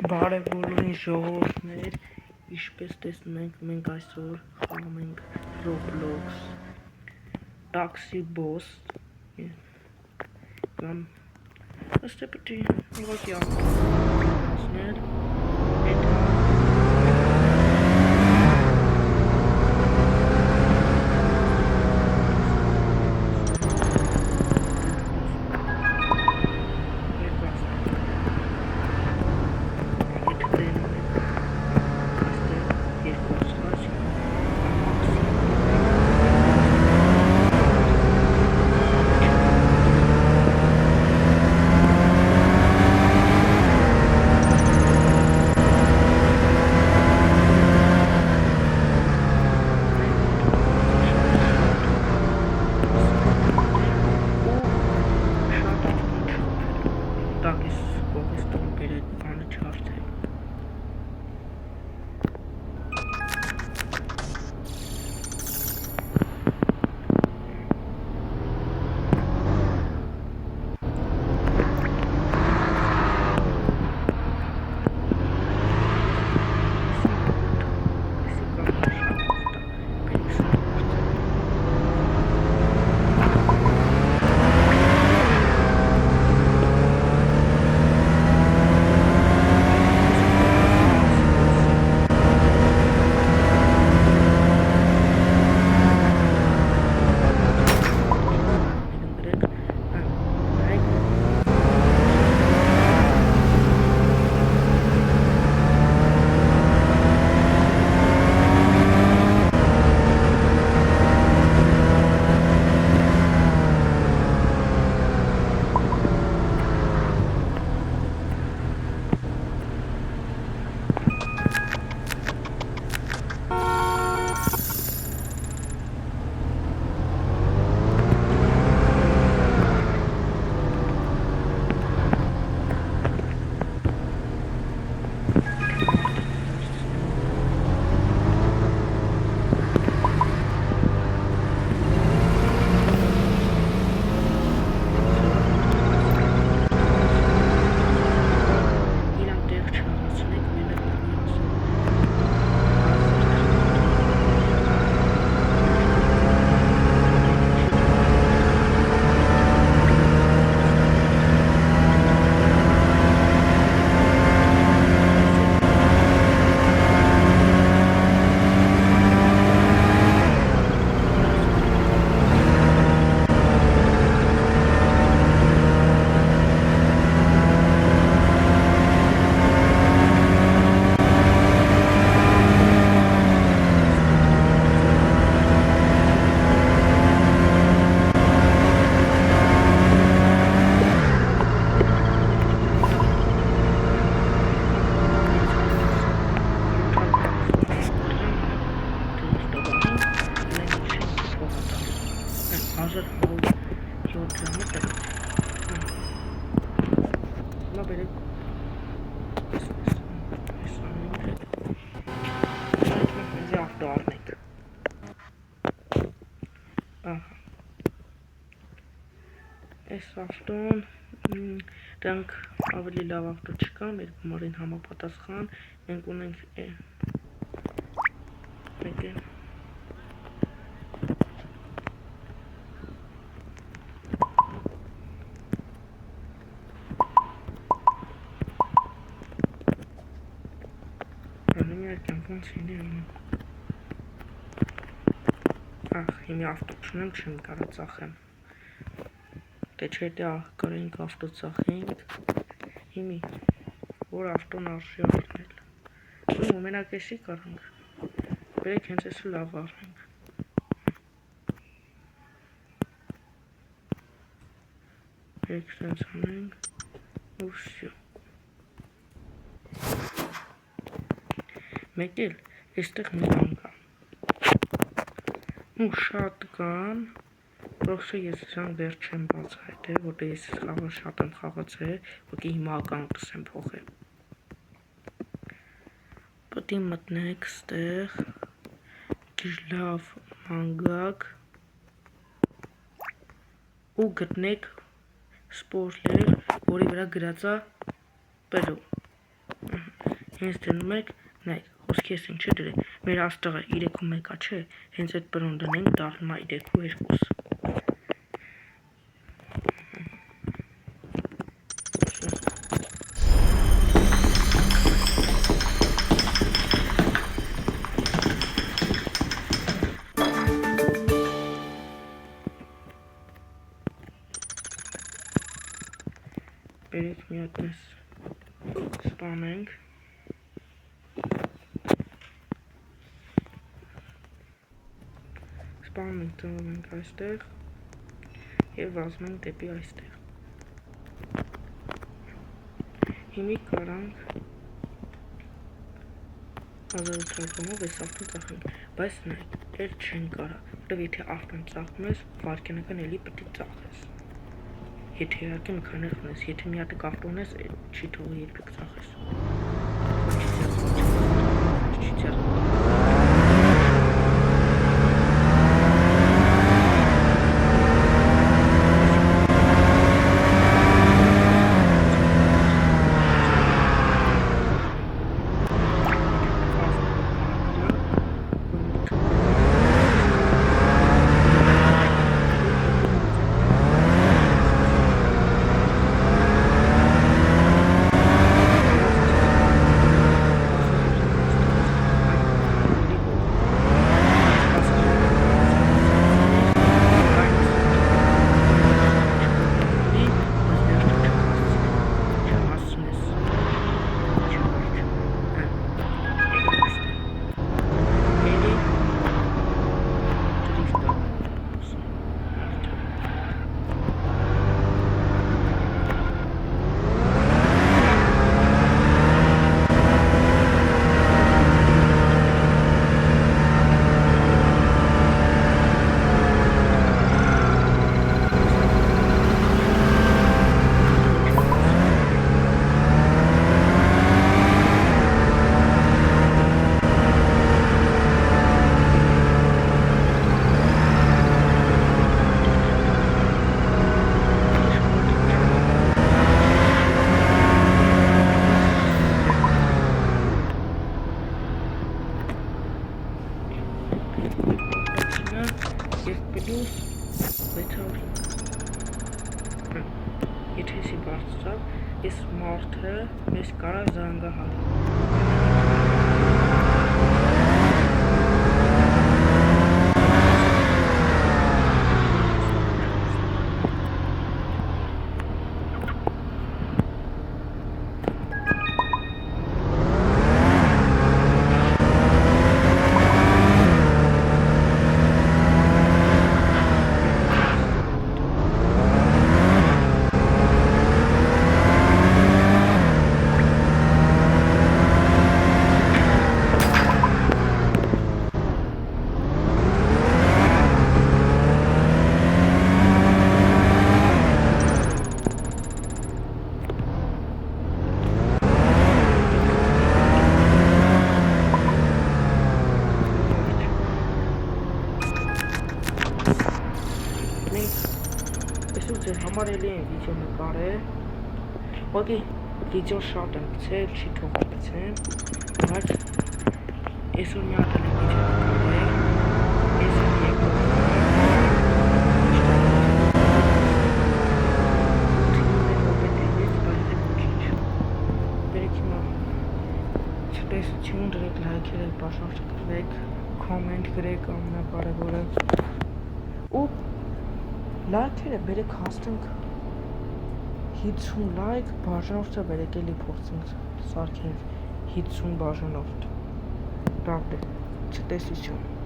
Բարև բոլորին ժողովուրդներ, ինչպես տեսնում եք, մենք այսօր խաղում ենք Roblox Taxi Boss կամ ըստ պետք է ուղղակի ասնել Այս ավտոն դրանք ավելի լավ ավտո չկա, մեր գումարին համապատասխան մենք ունենք մեկը հիմի ավտո չունեմ, չեմ կարող ծախեմ դե չէ դե կարենք ավտո ծախենք հիմի որ ավտոն արժի առնել ու մենակ էսի կարանք բերեք հենց էսը լավ առնենք բերեք սենց անենք ու վսյո մեկ էլ էստեղ մի բան կա ու շատ կան Պրոքսը ես դրանք դեռ չեմ բացահայտել, որտեղ ես խաղը շատ եմ խաղացել, ոքի հիմա ականքս եմ փոխել Պետք է մտնեք ստեղ լավ մանգակ ու գտնեք սպոյլեր, որի վրա գրած է Pro Հենց դնում եք, նայեք, խոսքի ես ինչ է դրել, մեր աստղը 3.1-ա չէ, հենց այդ բրոն դնենք, դառնում է 3.2։ Բերեք մի հատ մեզ սպանենք։ Սպանում ենք, տնվում ենք այստեղ և վազում ենք դեպի այստեղ։ Հիմի կարանք 1000 թվականով այս ավտոն ծախենք, բայց նայեք, էլ չեն կարա, որտև եթե ավտոն ծախում ես, վարկենական էլի պետք է ծախես։ Եթե իհարկե մի քանի ունես, եթե մի հատ ավտո ունես, չի թողի երբեք ծախես։ Եթե էսի բարձրավ, ես մարդը մեզ կարա զանգահարի։ Համար էլի են վիդեո նկարել, ուղղակի վիդեո շատ եմ գցել, չի թողա գցեմ, բայց այսօր մի հատ էլ եմ վիդեո նկարել, այսօր եկող բերեք հիմա ցտեսություն դրեք, լայքերեք, բաժանորդը գրեք, կոմենտ գրեք, ամենակարևորը ու լայքերը բերեք հասնենք 50 լայք, բաժանորդը բերեք էլի փորձենք սարքենք 50 բաժանորդ, правда, չտեսություն